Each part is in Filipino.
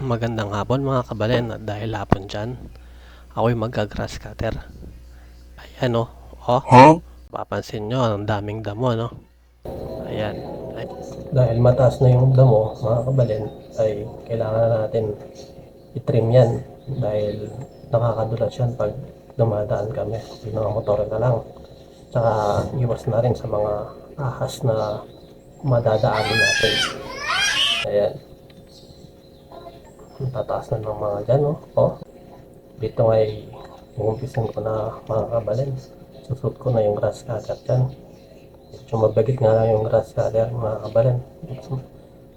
Magandang hapon mga kabalen, at dahil hapon dyan, ako'y magka-grass cutter. Ayan o, papansin nyo, ang daming damo, no? Ayan. Dahil mataas na yung damo, mga kabalen, ay kailangan na natin i-trim yan. Dahil nakakadulas yan pag dumadaan kami. Yung mga motor na lang. Tsaka iwas na rin sa mga ahas na madadaanin natin. Ayan. Ang tataas na ng mga dyan, no? Dito ay umumpisan ko na mga kabalen. Susut ko na yung grass cutter dyan. Medyo mabagit nga lang yung grass cutter mga kabalen.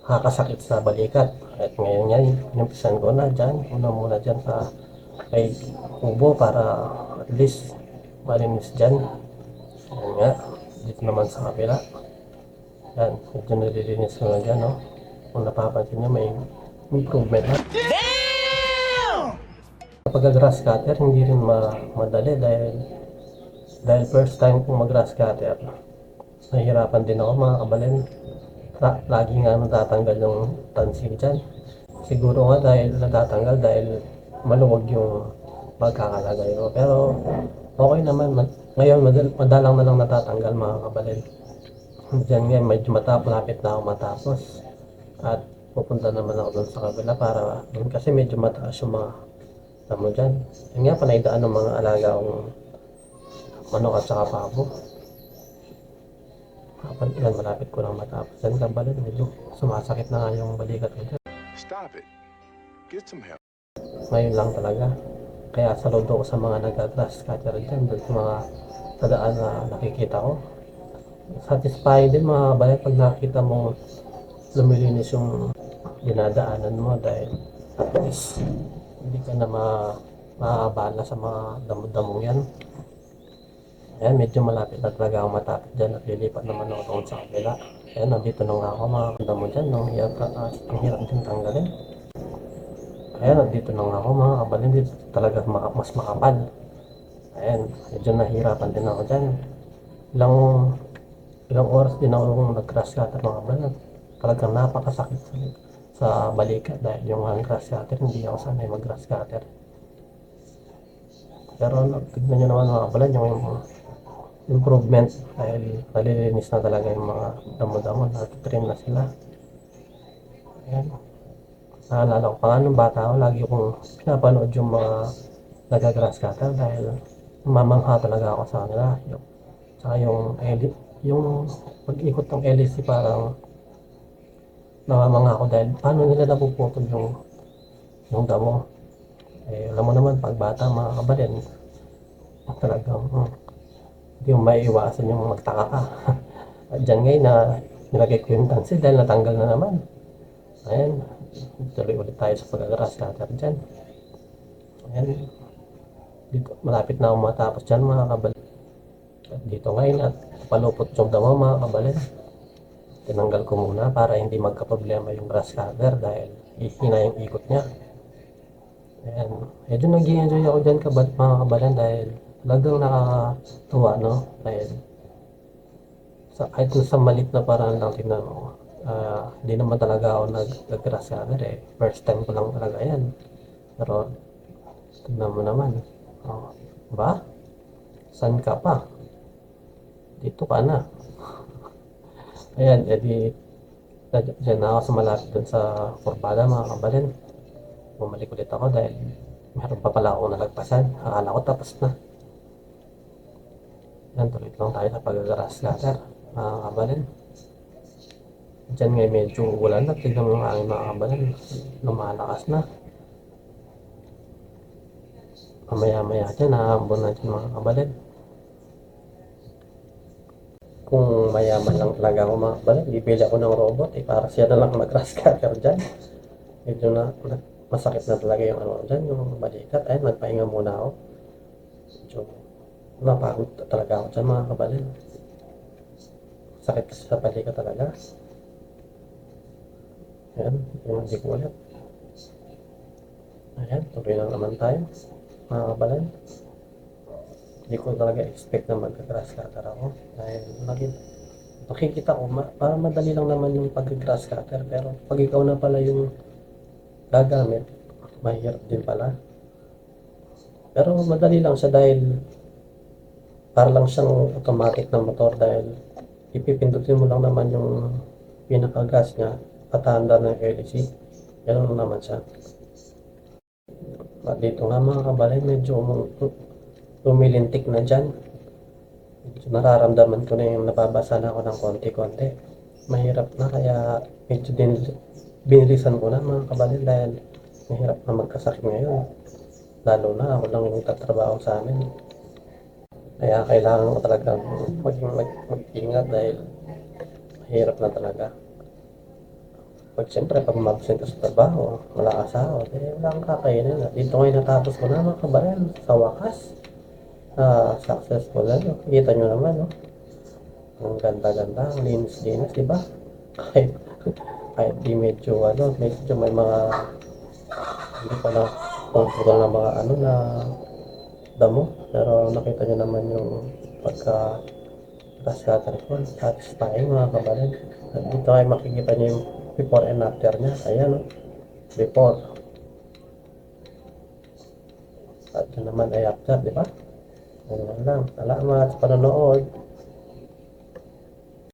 Nakakasakit sa balikat. At ngayon yan, inumpisan ko na dyan. Una muna dyan sa may kubo para at least malinis dyan. Yan nga. Dito naman sa kabila. Yan. Medyo nililinis ko na dyan, no? Kung napapansin nyo, may improvement na. Kapag grass cutter, hindi rin madali dahil first time kong mag-grass cutter. Nahihirapan din ako mga kabalen. Lagi nga natatanggal yung tansig dyan. Siguro nga dahil natatanggal dahil maluwag yung pagkakalagay ko. Pero okay naman. Ngayon madalang na lang natatanggal mga kabalen. Diyan nga medyo malapit na ako matapos. At pupunta naman ako doon sa kabila para doon kasi medyo mataas yung mga damo dyan. Yan nga panaidaan ng mga alaga kong manok at saka pabo. Yan, malapit ko lang matapos. Yan kabalen, medyo sumasakit na nga yung balikat ko dyan. Stop it. Get some help. Ngayon lang talaga. Kaya saludo ko sa mga nag-grass cutter dyan, doon sa mga tadaan na nakikita ko. Satisfying din mga kabalen pag nakita mo lumilinis yung dinadaanan mo dahil at least hindi ka na maabala sa mga damo-damong yan. Ayan, medyo malapit na talaga ako matapit dyan at lilipat naman ako doon sa kabila. Ayan, nandito na nga ako mga damo dyan, no? Ang hirap din tanggalin. Ayan, nandito na nga ako mga kabalin, dito talaga mas makapal. Ayan, medyo nahirapan din ako dyan. Ilang oras din ako nag-grass cutter mga kabalin. Talagang napakasakit sa balikat dahil yung grass cutter, hindi ako sanay mag-grass cutter. Pero tignan nyo naman mga kabalin yung improvement dahil nalilinis na talaga yung mga damo-damo, natitrim na sila. Ayan. Naalala ko pa nga nung bata ako, lagi kong pinapanood yung mga nag-grass cutter dahil mamangha talaga ako sa kanila. Saka yung pag-ikot ng LC parang namamangha ako dahil paano nila napuputol yung damo. Eh, alam mo naman pag bata mga kabalin, talagang hindi mo maiiwasan yung magtaka ka. At dyan ngayon na nilagay ko yung tansi dahil natanggal na naman. Ayan, tuloy ulit tayo sa pag-grass cutter dyan. Ayan, dito, malapit na ako matapos dyan mga kabalin. At dito ngayon at palupot yung damo mga kabalin. Tinanggal ko muna para hindi magka-problema yung grass cutter dahil hina yung ikot niya. Ayan, medyo nag-i-enjoy ako dyan mga kabalan dahil talagang nakakatuwa, no? Dahil kahit sa malit na paraan lang tingnan mo, hindi naman talaga ako nag-grass cutter eh. First time ko lang talaga yan. Pero tingnan mo naman, ba? Saan ka pa? Dito ka na. Ayan, edi dyan na ako sa malapit dun sa kurbada mga kabalin. Bumalik ulit ako dahil meron pa pala akong nalagpasan. Akala ko tapos na. Yan, tuloy lang tayo sa pag-grass cutter mga kabalin. Dyan ngayon medyo ulan na. Tignan mo yung aking mga kabalin. Lumalakas na. Mamaya-maya dyan, naambon na dyan mga kabalin. Kung mayaman lang talaga ako mga kabalin, bibili ako ng robot para siya na lang mag-grass cutter dyan. Medyo masakit na talaga yung dyan, yung balikat. Ayun, nagpahinga muna ako. Medyo napagod talaga ako dyan mga kabalin. Sakit kasi sa balikat talaga. Ayan, yung hindi ko ulit. Ayan, tuloy lang naman tayo mga kabalin. Hindi ko talaga expect na mag-grass cutter ako dahil nakikita ko parang madali lang naman yung pag-grass cutter, pero pag ikaw na pala yung gagamit, mahirap din pala. Pero madali lang siya dahil para lang siyang automatic na motor dahil ipipindutin mo lang naman yung pinaka-gas niya, patanda ng LC. Ganun lang naman siya. At dito nga mga kabalay, medyo tumilintik na dyan. Medyo nararamdaman ko na yung nababasa na ako ng konti-konti. Mahirap na kaya medyo din binilisan ko na mga kabalay dahil mahirap na magkasakit ngayon. Lalo na ako lang yung tatrabaho sa amin. Kaya kailangan ko talaga mag-ingat dahil mahirap na talaga. Pag siyempre, pag mabsent ka sa trabaho, wala ka sahod, wala kang kakainin. Dito ngayon natapos ko na mga kabayan, sa wakas. Successful na, no? Kita nyo naman, no? Ang ganda-ganda, ang linis-linis, di ba? Kahit, kahit di medyo, medyo may mga, hindi pa na control na mga, na damo. Pero nakita nyo naman yung pagka scatter ko, satisfying mga kabayan. At dito ay makikita nyo yung before and after niya. Ayan, no? Before. At yun naman ay after, di ba? Ayan lang. Salamat sa panonood.